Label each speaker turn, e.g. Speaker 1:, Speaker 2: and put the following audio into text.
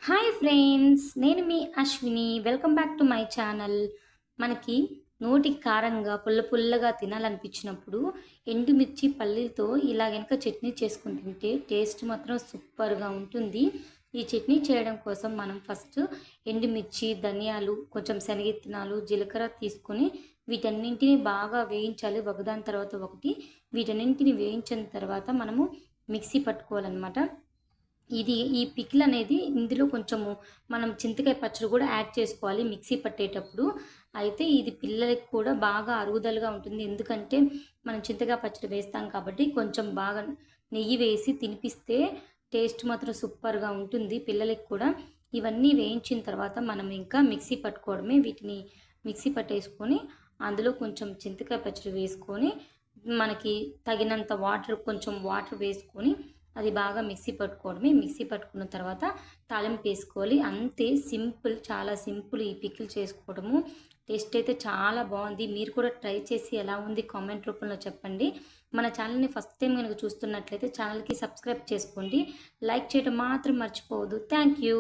Speaker 1: Hi friends, నేను మీ Ashwini. Welcome back to my channel. మనకి నోటికి కారంగా పుల్ల పుల్లగా తినాలనిపించినప్పుడు ఎండుమిర్చి పల్లీలతో ఇలా గనుక చట్నీ చేసుకుని తింటే టేస్ట్ మాత్రం సూపర్గా ఉంటుంది. ఈ చట్నీ చేయడం కోసం మనం ఫస్ట్ ఎండుమిర్చి, ధనియాలు, కొంచెం శనగిత్తనాలు, జీలకర్ర తీసుకొని వీటన్నింటిని బాగా వేయించాలి ఒకదాని తర్వాత ఒకటి. వీటన్నింటిని వేయించిన తర్వాత మనము మిక్సీ పట్టుకోవాలన్నమాట. ఈ పికిల్ అనేది ఇందులో కొంచెము మనం చింతకాయ పచ్చడి కూడా యాడ్ చేసుకోవాలి మిక్సీ పట్టేటప్పుడు. అయితే ఇది పిల్లలకి కూడా బాగా అరుగుదలగా ఉంటుంది. ఎందుకంటే మనం చింతకాయ పచ్చడి వేస్తాం కాబట్టి కొంచెం బాగా నెయ్యి వేసి తినిపిస్తే టేస్ట్ మాత్రం సూపర్గా ఉంటుంది పిల్లలకి కూడా. ఇవన్నీ వేయించిన తర్వాత మనం ఇంకా మిక్సీ పట్టుకోవడమే. వీటిని మిక్సీ పట్టేసుకొని అందులో కొంచెం చింతకాయ పచ్చడి వేసుకొని మనకి తగినంత కొంచెం వాటర్ వేసుకొని అది బాగా మిక్సీ పట్టుకోవడమే. మిక్సీ పట్టుకున్న తర్వాత తాలింపు వేసుకోవాలి. అంతే, సింపుల్, చాలా సింపుల్ ఈ పికిల్ చేసుకోవడము. టేస్ట్ అయితే చాలా బాగుంది. మీరు కూడా ట్రై చేసి ఎలా ఉంది కామెంట్ రూపంలో చెప్పండి. మన ఛానల్ని ఫస్ట్ టైం కనుక చూస్తున్నట్లయితే ఛానల్కి సబ్స్క్రైబ్ చేసుకోండి. లైక్ చేయడం మాత్రం మర్చిపోవద్దు. Thank you.